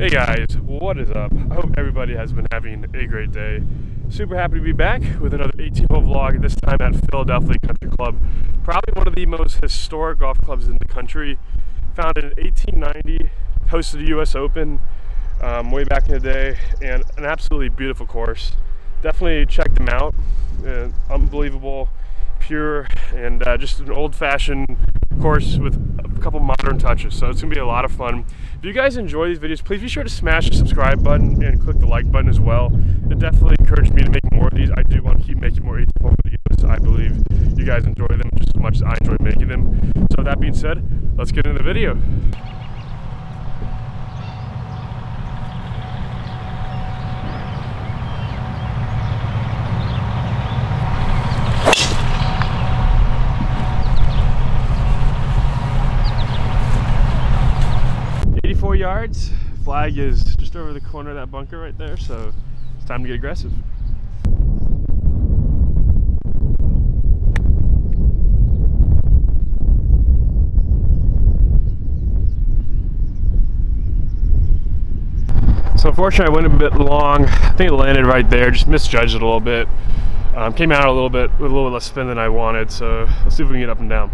Hey guys, what is up? I hope everybody has been having a great day. Super happy to be back with another 18-hole vlog, this time at Philadelphia Country Club. Probably one of the most historic golf clubs in the country. Founded in 1890, hosted the US Open way back in the day, and an absolutely beautiful course. Definitely check them out. Unbelievable, pure, and just an old-fashioned course with a couple modern touches, so it's gonna be a lot of fun. If you guys enjoy these videos, please be sure to smash the subscribe button and click the like button as well. It definitely encouraged me to make more of these. I do want to keep making more 18-hole videos. I believe you guys enjoy them just as much as I enjoy making them. So that being said, let's get into the video. Yards. Flag is just over the corner of that bunker right there, so it's time to get aggressive. So unfortunately I went a bit long. I think it landed right there, just misjudged it a little bit. Came out a little bit with a little bit less spin than I wanted, so let's see if we can get up and down.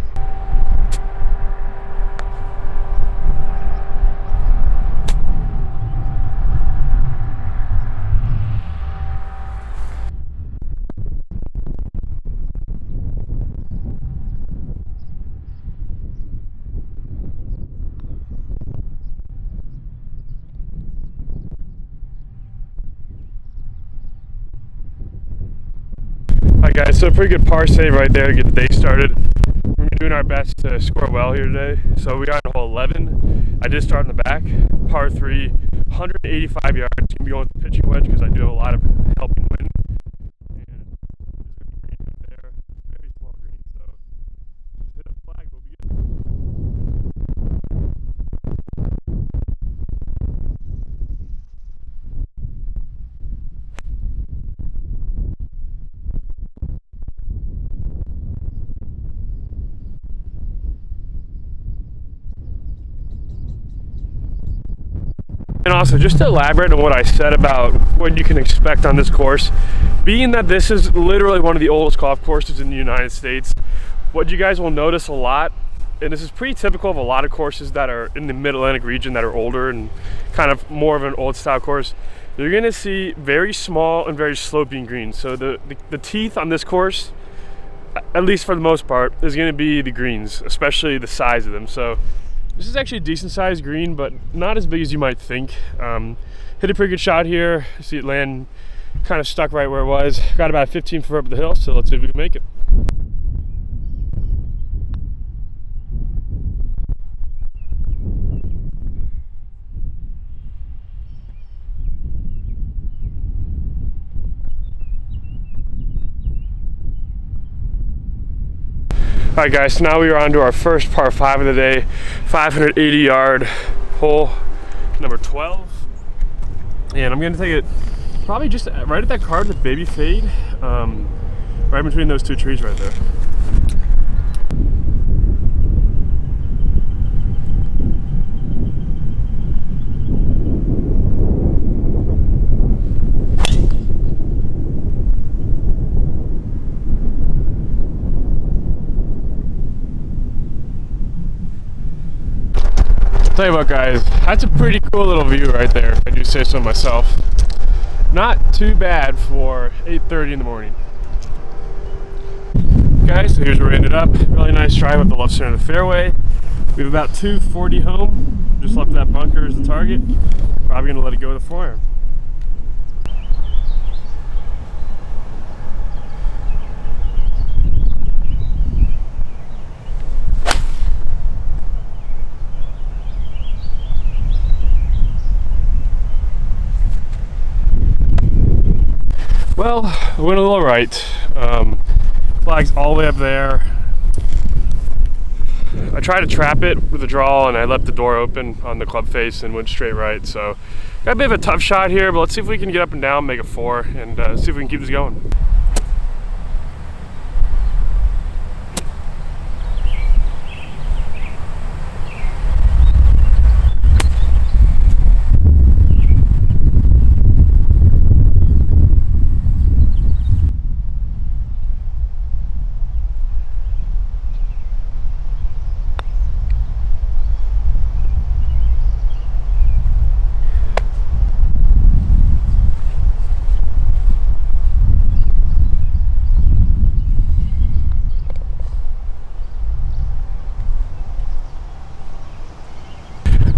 Alright guys, so a pretty good par save right there to get the day started. We're going to be doing our best to score well here today. So we are on hole 11. I did start in the back, par 3, 185 yards. Going to be going with the pitching wedge because I do have a lot of helping wind. And there's a green there, very small green, so just hit a flag, we'll be good. And also, just to elaborate on what I said about what you can expect on this course, being that this is literally one of the oldest golf courses in the United States, what you guys will notice a lot, and this is pretty typical of a lot of courses that are in the Mid-Atlantic region that are older and kind of more of an old style course, you're going to see very small and very sloping greens. So the teeth on this course, at least for the most part, is going to be the greens, especially the size of them. So this is actually a decent sized green, but not as big as you might think. Hit a pretty good shot here. See it land kind of stuck right where it was. Got about 15 foot up the hill, so let's see if we can make it. Alright guys, so now we are on to our first par 5 of the day, 580 yard hole number 12. And I'm going to take it probably just right at that card with baby fade, right between those two trees right there. Tell you what guys, that's a pretty cool little view right there, if I do say so myself. Not too bad for 8:30 in the morning. Okay, so here's where we ended up. Really nice drive up the left center of the fairway. We have about 240 home. Just left that bunker as the target. Probably gonna let it go with a forearm. Well, I went a little right. Flag's all the way up there. I tried to trap it with a draw and I left the door open on the club face and went straight right. So got a bit of a tough shot here, but let's see if we can get up and down, make a 4, and see if we can keep this going.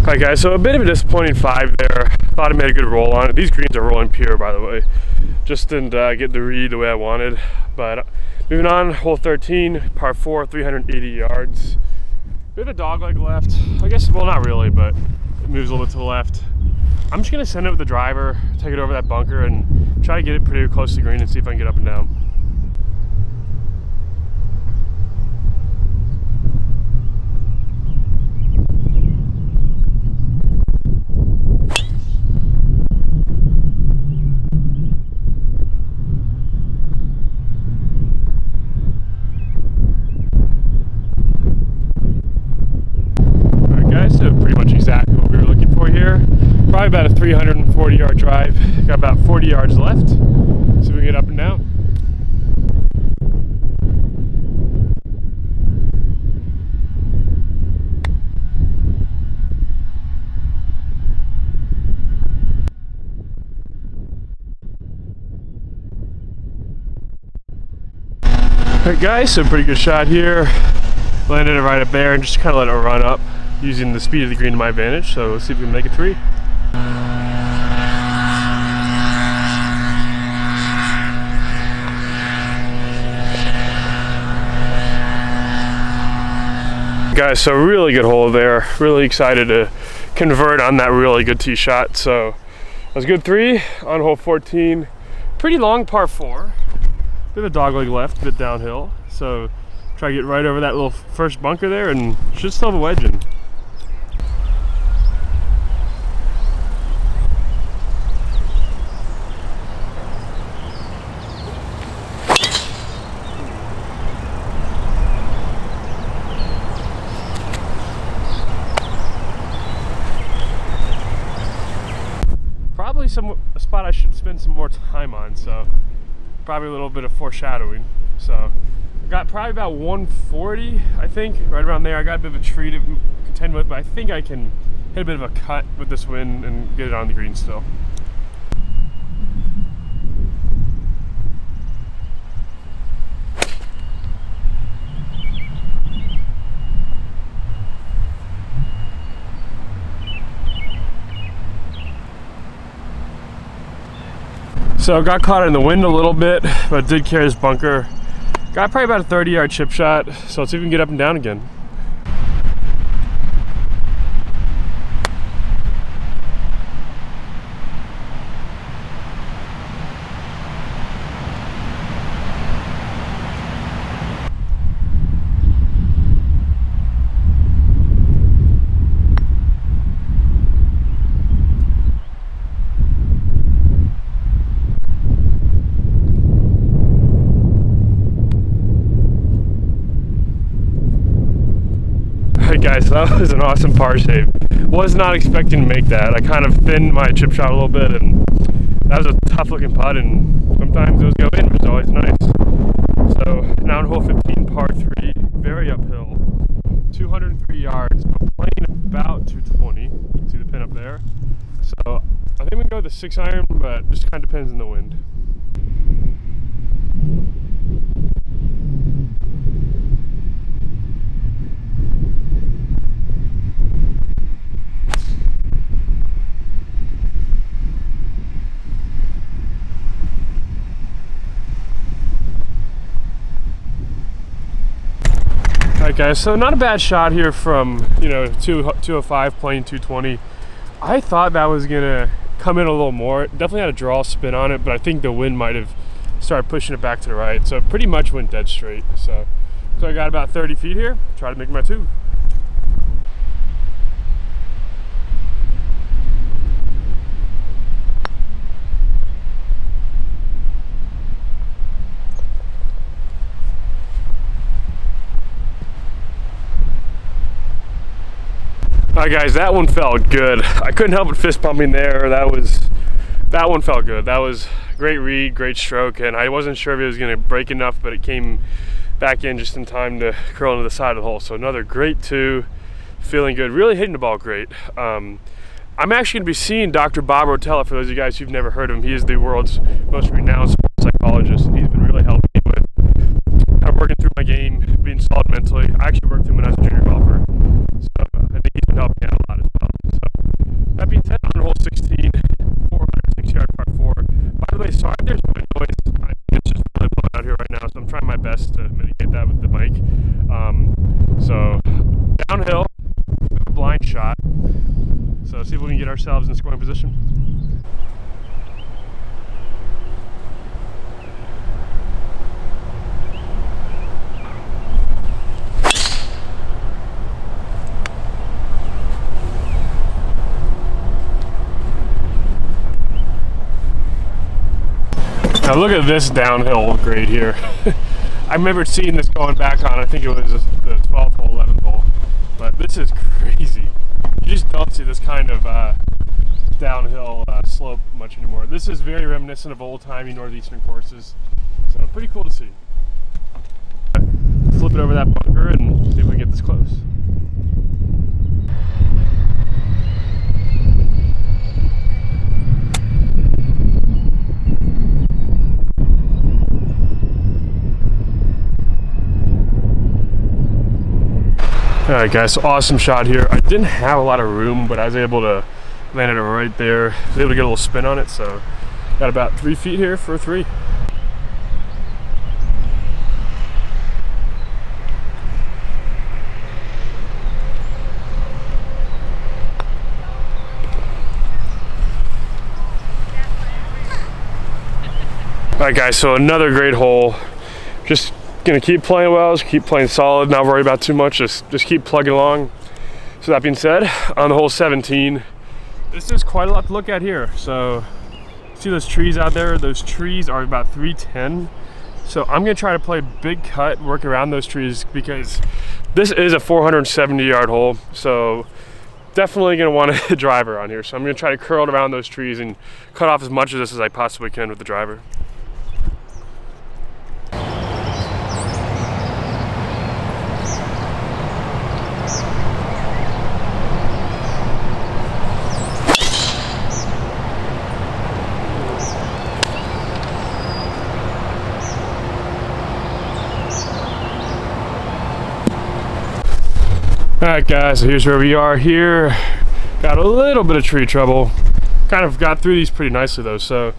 Alright guys, so a bit of a disappointing 5 there. Thought I made a good roll on it. These greens are rolling pure, by the way. Just didn't get the read the way I wanted. But moving on, hole 13, par 4, 380 yards. Bit of a dogleg left. I guess, well, not really, but it moves a little bit to the left. I'm just gonna send it with the driver, take it over that bunker, and try to get it pretty close to the green and see if I can get up and down. So pretty much exactly what we were looking for here. Probably about a 340 yard drive. Got about 40 yards left. See if we can get up and down. Alright guys, so pretty good shot here. Landed it right up there and just kind of let it run up, using the speed of the green to my advantage. So let's see if we can make it 3. Guys, so really good hole there. Really excited to convert on that really good tee shot. So that was a good 3 on hole 14. Pretty long par 4. Bit of a dogleg left, a bit downhill. So try to get right over that little first bunker there and should still have a wedge in. Probably a spot I should spend some more time on, so probably a little bit of foreshadowing. So I got probably about 140, I think, right around there. I got a bit of a tree to contend with, but I think I can hit a bit of a cut with this wind and get it on the green still. So got caught in the wind a little bit, but did carry this bunker. Got probably about a 30-yard chip shot, so let's see if we can get up and down again. Guys, that was an awesome par save. Was not expecting to make that. I kind of thinned my chip shot a little bit, and that was a tough looking putt, and sometimes those go in, which is always nice. So now on hole 15, par 3, very uphill, 203 yards, but playing about 220. You can see the pin up there. So I think we can go with the 6 iron, but it just kind of depends on the wind. Alright guys, so not a bad shot here from, 205 playing 220. I thought that was gonna come in a little more. It definitely had a draw spin on it, but I think the wind might have started pushing it back to the right. So it pretty much went dead straight. So I got about 30 feet here, try to make my 2. Alright guys, that one felt good. I couldn't help but fist pumping there. That one felt good. That was great read, great stroke, and I wasn't sure if it was going to break enough, but it came back in just in time to curl into the side of the hole. So another great 2, feeling good, really hitting the ball great. I'm actually going to be seeing Dr. Bob Rotella, for those of you guys who've never heard of him. He is the world's most renowned sports psychologist, and he's been really helping me with working through my game, being solid mentally. I actually worked with him when I was a junior golfer, so I think he's been helping me out a lot as well. That being said, on hole 16, 406-yard par 4. By the way, sorry if there's wind noise. It's just really blowing out here right now, so I'm trying my best to mitigate that with the mic. So downhill, blind shot. So see if we can get ourselves in scoring position. Now look at this downhill grade here. I remember seeing this going back on, I think it was the 12th hole, 11th hole. But this is crazy. You just don't see this kind of downhill slope much anymore. This is very reminiscent of old-timey northeastern courses. So pretty cool to see. Flip it over that bunker and see if we can get this close. Alright guys, so awesome shot here. I didn't have a lot of room, but I was able to land it right there. I was able to get a little spin on it, so got about 3 feet here for a 3. Alright guys, so another great hole. Just gonna keep playing well, just keep playing solid, not worry about too much, just keep plugging along. So that being said, on the hole 17, this is quite a lot to look at here. So see those trees out there? Those trees are about 310. So I'm gonna try to play a big cut, work around those trees, because this is a 470-yard hole. So definitely gonna want a driver on here. So I'm gonna try to curl it around those trees and cut off as much of this as I possibly can with the driver. Alright guys, so here's where we are here. Got a little bit of tree trouble. Kind of got through these pretty nicely though. So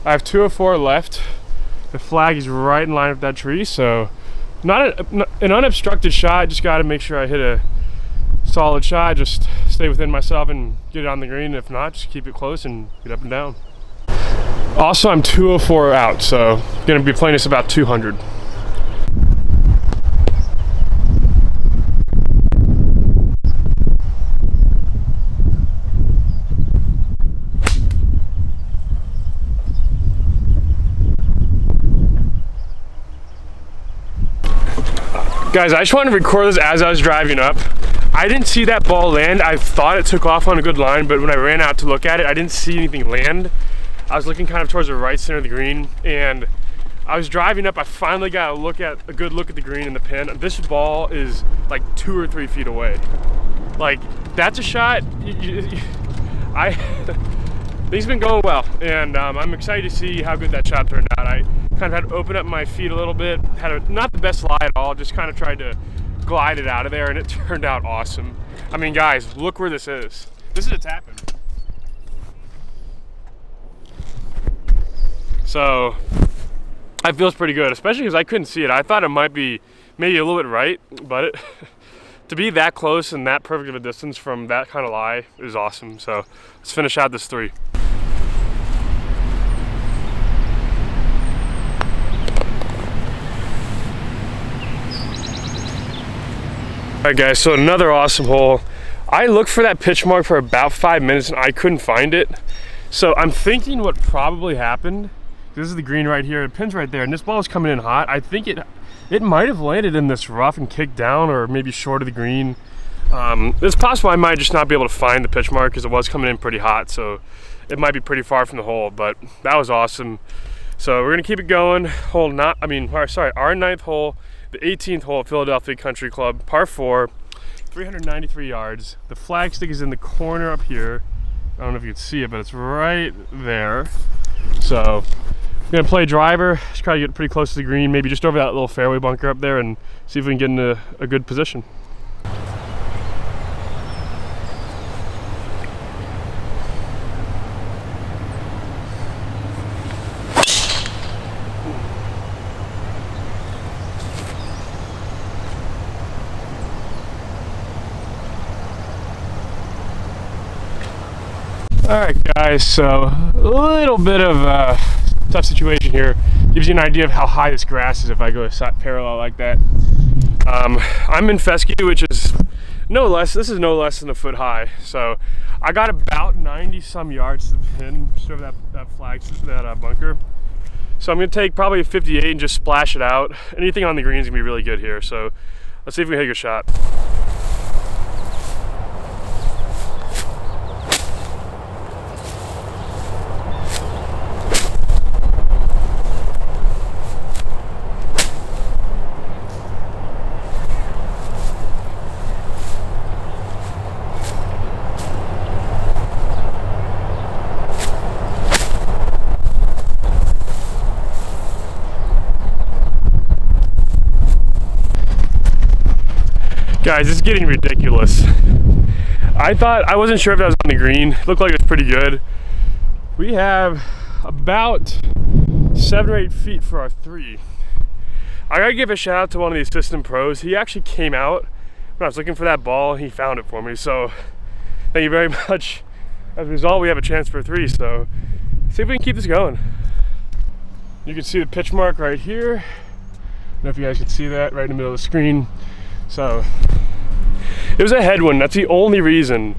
I have 2 of 4 left. The flag is right in line with that tree, so not an unobstructed shot. Just got to make sure I hit a solid shot. Just stay within myself and get it on the green. If not, just keep it close and get up and down. Also, I'm 2 of 4 out, so gonna be playing this about 200. Guys, I just wanted to record this as I was driving up. I didn't see that ball land. I thought it took off on a good line, but when I ran out to look at it, I didn't see anything land. I was looking kind of towards the right center of the green, and I was driving up. I finally got a good look at the green and the pin. This ball is like 2 or 3 feet away. Like, that's a shot. Things been going well, and I'm excited to see how good that shot turned out. I kind of had to open up my feet a little bit. Not the best lie at all, just kind of tried to glide it out of there, and it turned out awesome. I mean, guys, look where this is. This is a tap-in. So, that feels pretty good, especially because I couldn't see it. I thought it might be maybe a little bit right, but to be that close and that perfect of a distance from that kind of lie is awesome. So, let's finish out this 3. Alright guys, so another awesome hole. I looked for that pitch mark for about 5 minutes and I couldn't find it. So I'm thinking what probably happened, this is the green right here, the pin's right there, and this ball is coming in hot. I think it might have landed in this rough and kicked down, or maybe short of the green. It's possible I might just not be able to find the pitch mark because it was coming in pretty hot, so it might be pretty far from the hole, but that was awesome. So we're gonna keep it going. Our 9th hole, the 18th hole at Philadelphia Country Club, par 4, 393 yards. The flagstick is in the corner up here. I don't know if you can see it, but it's right there. So we're gonna play driver, just try to get pretty close to the green, maybe just over that little fairway bunker up there, and see if we can get into a good position. Alright guys, so a little bit of a tough situation here. Gives you an idea of how high this grass is if I go parallel like that. I'm in fescue, which is this is no less than a foot high. So I got about 90 some yards to the pin, just over that flag, that bunker. So I'm gonna take probably a 58 and just splash it out. Anything on the green is gonna be really good here. So let's see if we can take a shot. Guys, this is getting ridiculous. I wasn't sure if that was on the green. It looked like it was pretty good. We have about 7 or 8 feet for our 3. I gotta give a shout out to one of the assistant pros. He actually came out when I was looking for that ball and he found it for me. So thank you very much. As a result, we have a chance for a 3. So see if we can keep this going. You can see the pitch mark right here. I don't know if you guys can see that right in the middle of the screen. So it was a headwind. That's the only reason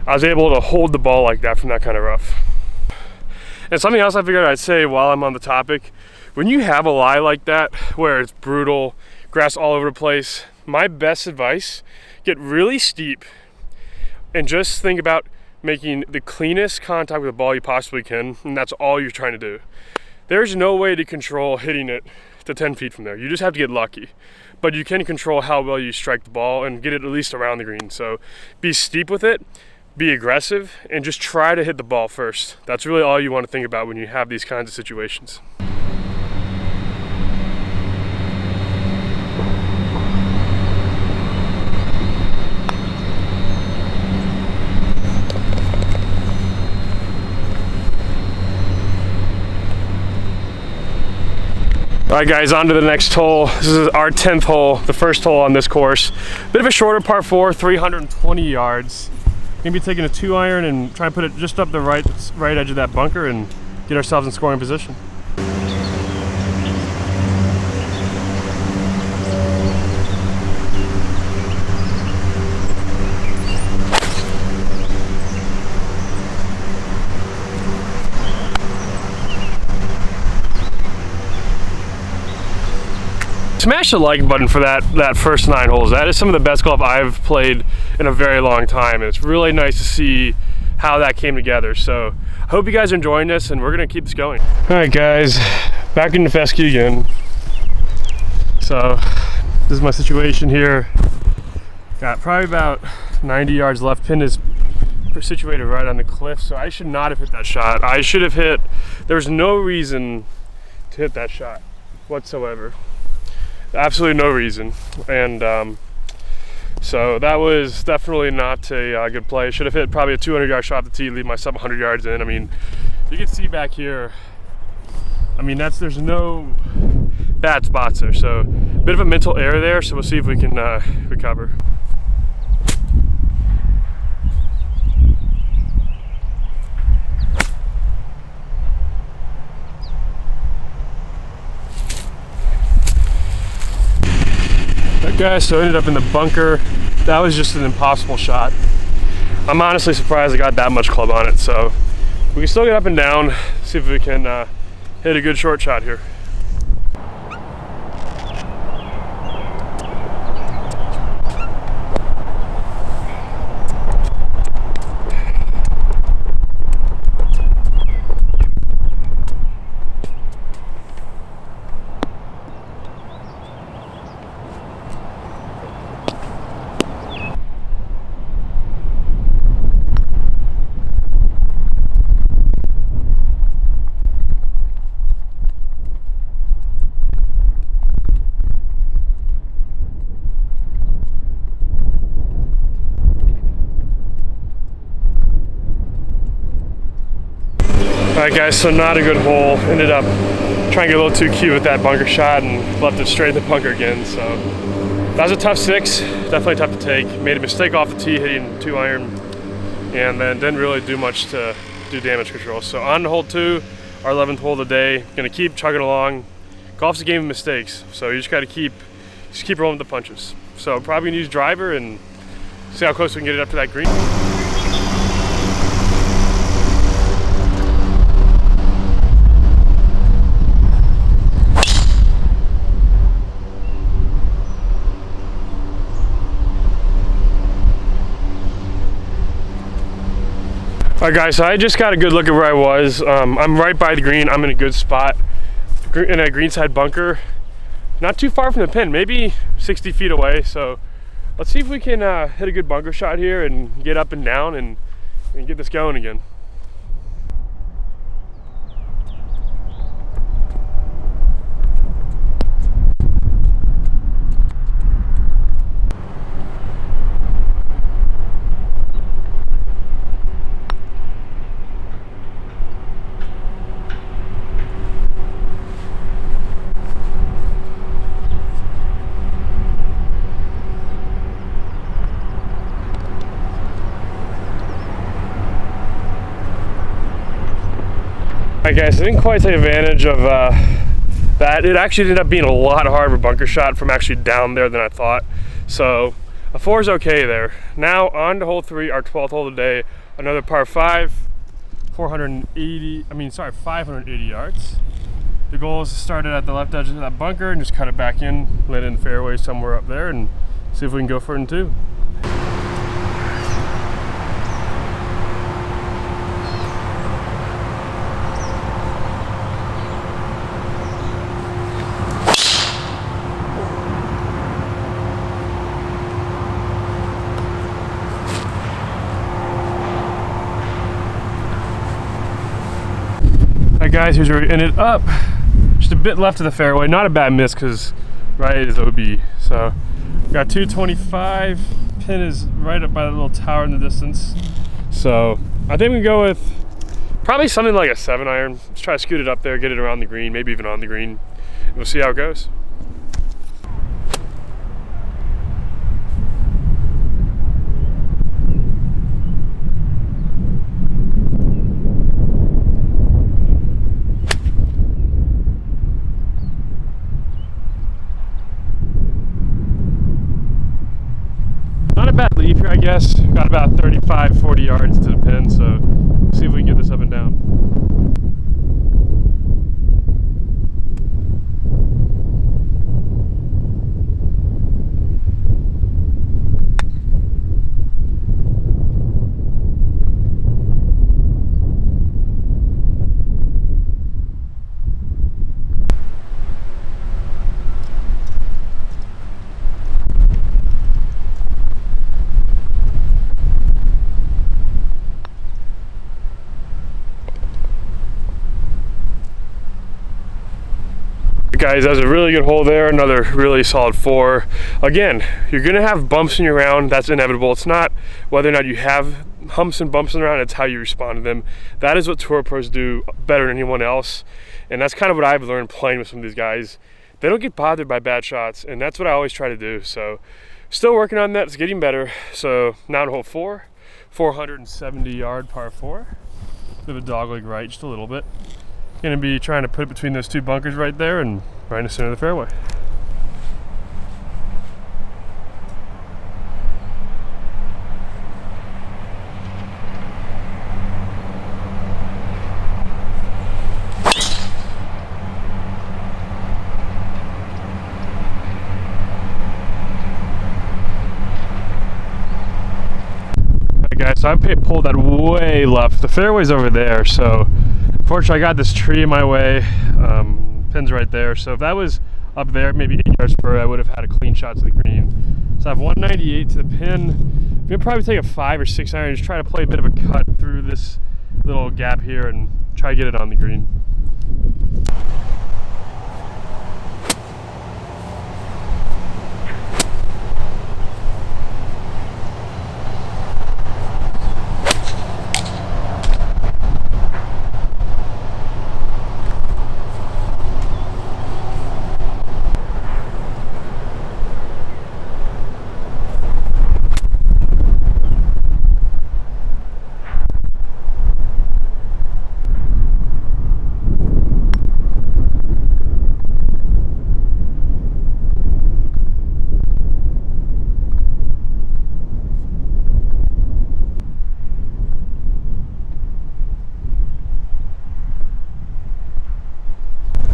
I was able to hold the ball like that from that kind of rough. And something else I figured I'd say while I'm on the topic, when you have a lie like that, where it's brutal, grass all over the place, my best advice, get really steep and just think about making the cleanest contact with the ball you possibly can, and that's all you're trying to do. There's no way to control hitting it to 10 feet from there. You just have to get lucky. But you can control how well you strike the ball and get it at least around the green. So be steep with it, be aggressive, and just try to hit the ball first. That's really all you want to think about when you have these kinds of situations. All right guys, on to the next hole. This is our 10th hole, the first hole on this course. Bit of a shorter par 4, 320 yards. Gonna be taking a 2-iron and try and put it just up the right edge of that bunker and get ourselves in scoring position. Smash the like button for that first 9 holes. That is some of the best golf I've played in a very long time, and it's really nice to see how that came together. So I hope you guys are enjoying this, and we're gonna keep this going. All right guys, back into fescue again. So this is my situation here. Got probably about 90 yards left. Pin is situated right on the cliff, so I should not have hit that shot. I should have hit, there was no reason to hit that shot whatsoever. Absolutely no reason. And so that was definitely not a good play. I should have hit probably a 200-yard shot at the tee, leave myself 100 yards in. I mean, you can see back here, I mean, there's no bad spots there. So a bit of a mental error there, so we'll see if we can recover. Guys, so I ended up in the bunker. That was just an impossible shot. I'm honestly surprised I got that much club on it, so we can still get up and down, see if we can hit a good short shot here. Alright guys, so not a good hole. Ended up trying to get a little too cute with that bunker shot and left it straight in the bunker again. So that was a tough 6, definitely tough to take. Made a mistake off the tee hitting 2-iron, and then didn't really do much to do damage control. So on to hole 2, our 11th hole of the day. Gonna keep chugging along. Golf's a game of mistakes, so you just gotta keep rolling with the punches. So probably gonna use driver and see how close we can get it up to that green. Alright guys, so I just got a good look at where I was. I'm right by the green. I'm in a good spot in a greenside bunker. Not too far from the pin, maybe 60 feet away. So let's see if we can hit a good bunker shot here and get up and down and get this going again. Alright guys, I didn't quite take advantage of that. It actually ended up being a lot harder of a bunker shot from actually down there than I thought. So a 4 is okay there. Now on to hole 3, our 12th hole of the day. Another par 5, 580 yards. The goal is to start it at the left edge of that bunker and just cut it back in, let it in the fairway somewhere up there, and see if we can go for it in 2. Alright guys, here's where we ended up. Just a bit left of the fairway. Not a bad miss because right is OB. So got 225. Pin is right up by the little tower in the distance. So I think we can go with probably something like a 7-iron. Let's try to scoot it up there, get it around the green, maybe even on the green. We'll see how it goes. Bad leave here, I guess. Got about 35-40 yards to the pin, so see if we can get this up and down. Guys, that was a really good hole there. Another really solid 4. Again, you're gonna have bumps in your round. That's inevitable. It's not whether or not you have humps and bumps in the round, it's how you respond to them. That is what tour pros do better than anyone else, and that's kind of what I've learned playing with some of these guys. They don't get bothered by bad shots, and that's what I always try to do. So still working on that. It's getting better. So now to hole 4, 470 yard par 4. Bit of a dogleg right, just a little bit. Gonna be trying to put it between those 2 bunkers right there and right in the center of the fairway. Alright guys, so I pulled that way left. The fairway's over there, so unfortunately, I got this tree in my way. Pin's right there. So if that was up there, maybe 8 yards further, I would have had a clean shot to the green. So I have 198 to the pin. I'm gonna probably take a 5 or 6 iron, just try to play a bit of a cut through this little gap here and try to get it on the green.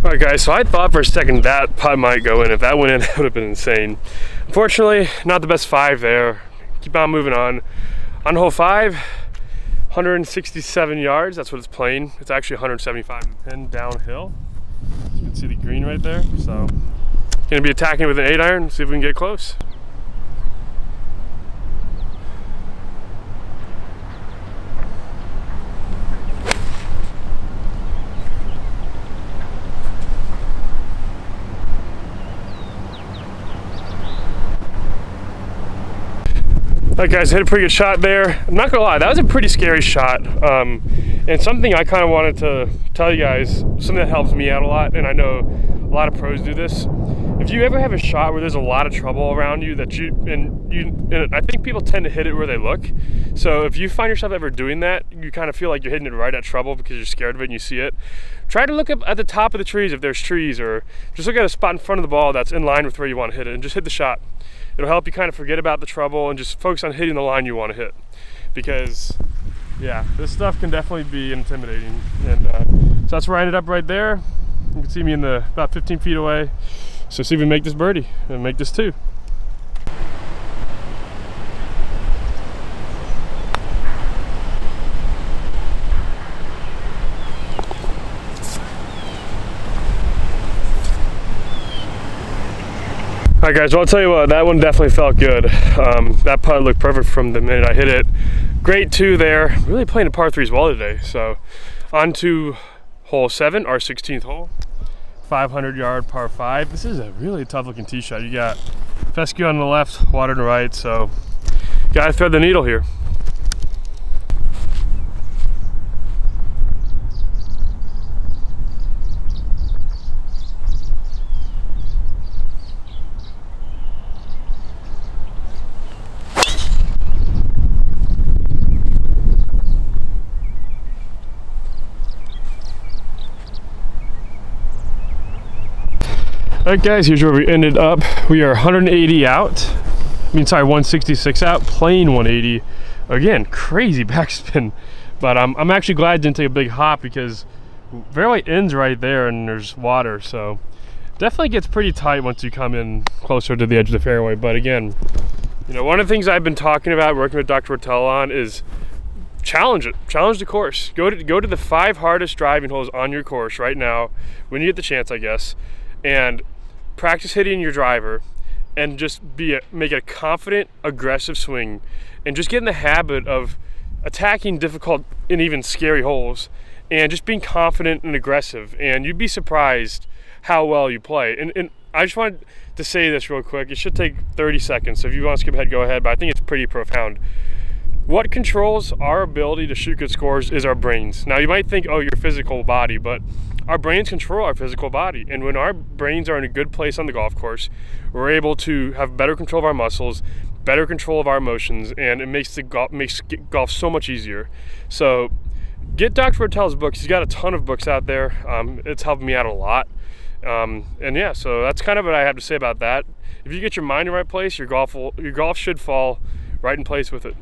Alright guys, so I thought for a second that putt might go in. If that went in, it would have been insane. Unfortunately, not the best 5 there. Keep on moving on. On hole 5, 167 yards, that's what it's playing. It's actually 175 to the pin downhill. You can see the green right there. So, gonna be attacking with an 8-iron, see if we can get close. Alright guys, hit a pretty good shot there. I'm not gonna lie, that was a pretty scary shot. And something I kind of wanted to tell you guys, something that helps me out a lot, and I know a lot of pros do this. If you ever have a shot where there's a lot of trouble around you, and I think people tend to hit it where they look. So if you find yourself ever doing that, you kind of feel like you're hitting it right at trouble because you're scared of it and you see it. Try to look up at the top of the trees if there's trees, or just look at a spot in front of the ball that's in line with where you want to hit it, and just hit the shot. It'll help you kind of forget about the trouble and just focus on hitting the line you want to hit. Because, yeah, this stuff can definitely be intimidating. And so that's where I ended up right there. You can see me in the about 15 feet away. So see if we make this birdie and make this 2. Alright guys, well I'll tell you what, that one definitely felt good. That putt looked perfect from the minute I hit it. Great 2 there. Really playing the par 3s well today. So on to hole 7, our 16th hole. 500-yard par 5. This is a really tough looking tee shot. You got fescue on the left, water on the right, so gotta thread the needle here. Alright guys, here's where we ended up. We are 180 out. 166 out, playing 180. Again, crazy backspin. But I'm actually glad I didn't take a big hop because fairway ends right there and there's water. So definitely gets pretty tight once you come in closer to the edge of the fairway. But again, one of the things I've been talking about working with Dr. Rattel on is challenge it. Challenge the course. Go to the 5 hardest driving holes on your course right now when you get the chance, I guess, and practice hitting your driver and just make it a confident, aggressive swing, and just get in the habit of attacking difficult and even scary holes and just being confident and aggressive, and you'd be surprised how well you play. And I just wanted to say this real quick. It should take 30 seconds, so if you want to skip ahead, go ahead, but I think it's pretty profound. What controls our ability to shoot good scores is our brains. Now you might think, oh, your physical body, but our brains control our physical body. And when our brains are in a good place on the golf course, we're able to have better control of our muscles, better control of our emotions, and it makes golf so much easier. So get Dr. Rattel's books. He's got a ton of books out there. It's helped me out a lot. And yeah, so that's kind of what I have to say about that. If you get your mind in the right place, your golf should fall right in place with it.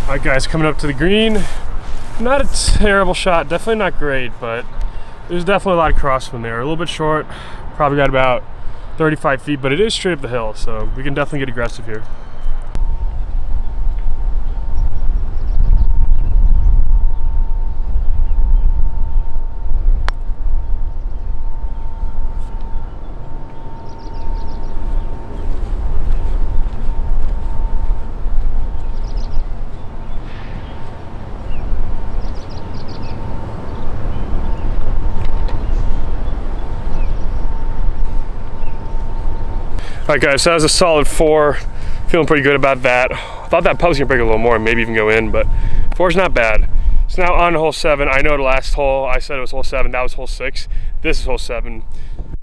Alright guys, coming up to the green. Not a terrible shot, definitely not great, but there's definitely a lot of crosswind there. A little bit short, probably got about 35 feet, but it is straight up the hill, so we can definitely get aggressive here. Alright guys, so that was a solid 4. Feeling pretty good about that. Thought that putt was gonna break a little more and maybe even go in, but 4's not bad. So now on to hole 7. I know the last hole I said it was hole 7, that was hole 6. This is hole 7.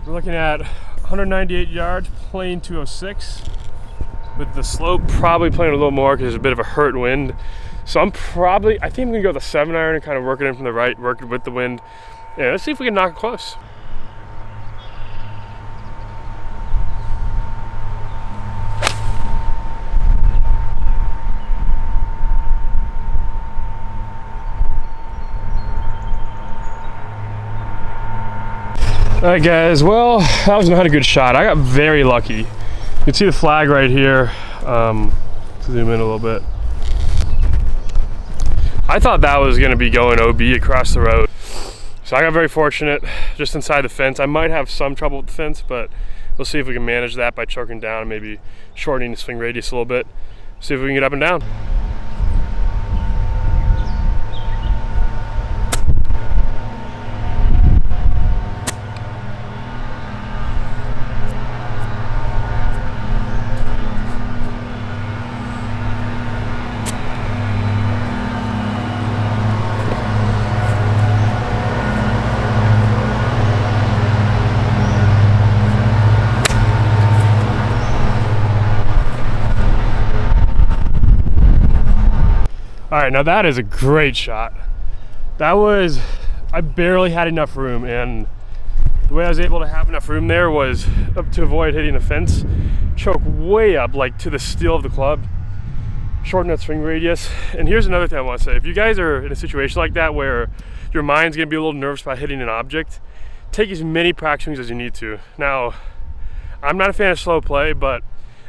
We're looking at 198 yards, playing 206. With the slope probably playing a little more because there's a bit of a hurt wind. So I think I'm gonna go with a 7-iron and kind of work it in from the right, work it with the wind. Yeah, let's see if we can knock it close. All right, guys, well, that was not a good shot. I got very lucky. You can see the flag right here. Zoom in a little bit. I thought that was gonna be going OB across the road. So I got very fortunate, just inside the fence. I might have some trouble with the fence, but we'll see if we can manage that by choking down and maybe shortening the swing radius a little bit. See if we can get up and down. All right, now that is a great shot. I barely had enough room, and the way I was able to have enough room there was to avoid hitting the fence, choke way up, like to the steel of the club, shorten that swing radius. And here's another thing I want to say. If you guys are in a situation like that where your mind's gonna be a little nervous about hitting an object, take as many practice swings as you need to. Now, I'm not a fan of slow play, but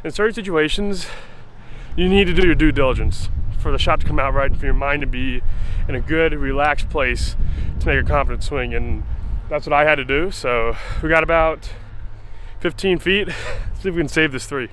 in certain situations, you need to do your due diligence for the shot to come out right and for your mind to be in a good, relaxed place to make a confident swing. And that's what I had to do. So we got about 15 feet. Let's see if we can save this 3.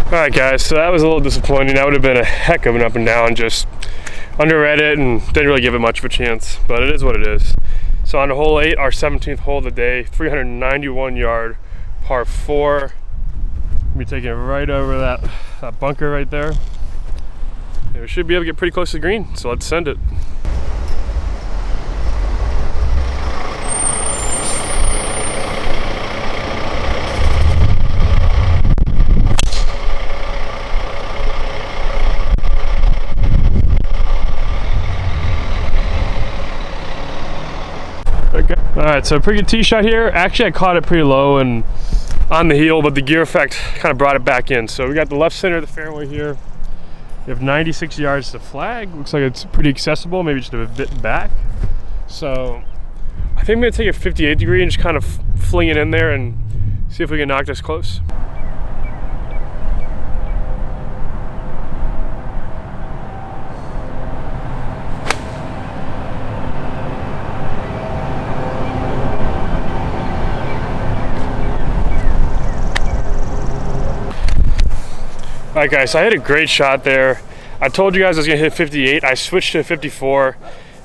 Alright guys, so that was a little disappointing. That would have been a heck of an up and down. Just underread it and didn't really give it much of a chance, but it is what it is. So on to hole 8, our 17th hole of the day, 391 yard par 4. We'll be taking it right over that bunker right there. And we should be able to get pretty close to the green, so let's send it. All right, so pretty good tee shot here. Actually, I caught it pretty low and on the heel, but the gear effect kind of brought it back in. So we got the left center of the fairway here. We have 96 yards to flag. Looks like it's pretty accessible, maybe just a bit back. So I think I'm gonna take a 58 degree and just kind of fling it in there and see if we can knock this close. All right guys, so I hit a great shot there. I told you guys I was gonna hit 58. I switched to 54.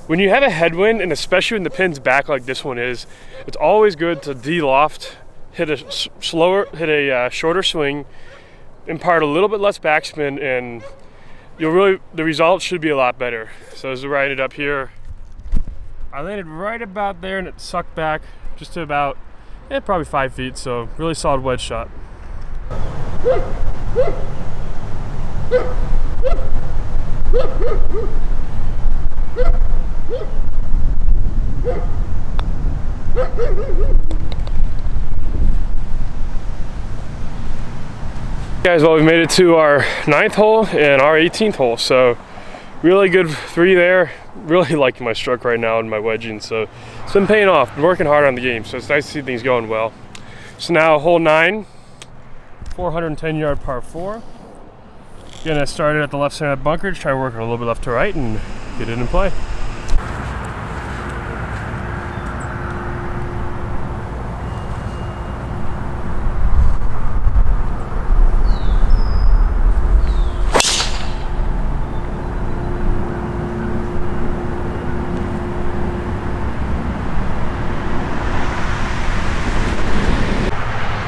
When you have a headwind, and especially when the pin's back like this one is, it's always good to de-loft, hit a shorter swing, impart a little bit less backspin, and the result should be a lot better. So as I ended up here, I landed right about there and it sucked back just to about, probably 5 feet. So really solid wedge shot. Guys, well, we made it to our 9th hole and our 18th hole, so really good 3 there. Really liking my stroke right now and my wedging, so it's been paying off. Been working hard on the game, so it's nice to see things going well. So now hole 9, 410 yard par 4. Gonna start it at the left center of the bunker, try working a little bit left to right and get it in play.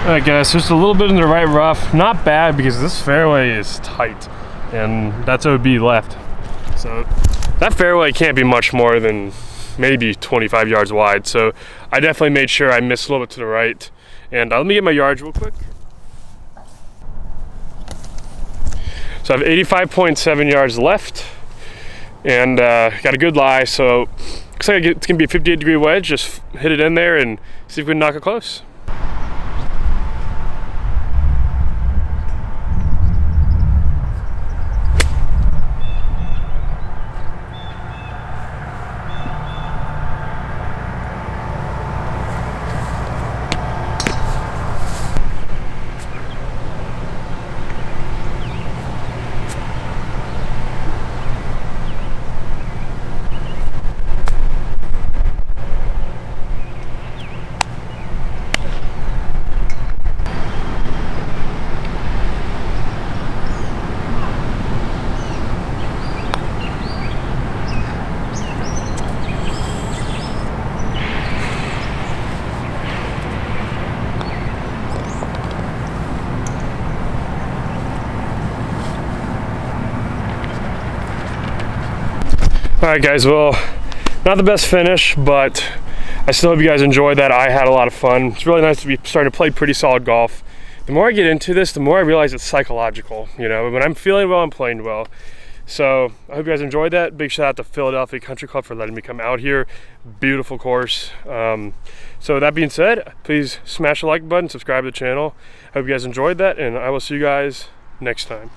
Alright guys, just a little bit in the right rough. Not bad because this fairway is tight and that's OB left. So that fairway can't be much more than maybe 25 yards wide. So I definitely made sure I missed a little bit to the right. And let me get my yards real quick. So I have 85.7 yards left and got a good lie. So looks like it's gonna be a 58-degree wedge. Just hit it in there and see if we can knock it close. Alright guys, well, not the best finish, but I still hope you guys enjoyed that. I had a lot of fun. It's really nice to be starting to play pretty solid golf. The more I get into this, the more I realize it's psychological. You know, when I'm feeling well, I'm playing well. So I hope you guys enjoyed that. Big shout out to Philadelphia Country Club for letting me come out here. Beautiful course. So that being said, please smash the like button, subscribe to the channel. I hope you guys enjoyed that, and I will see you guys next time.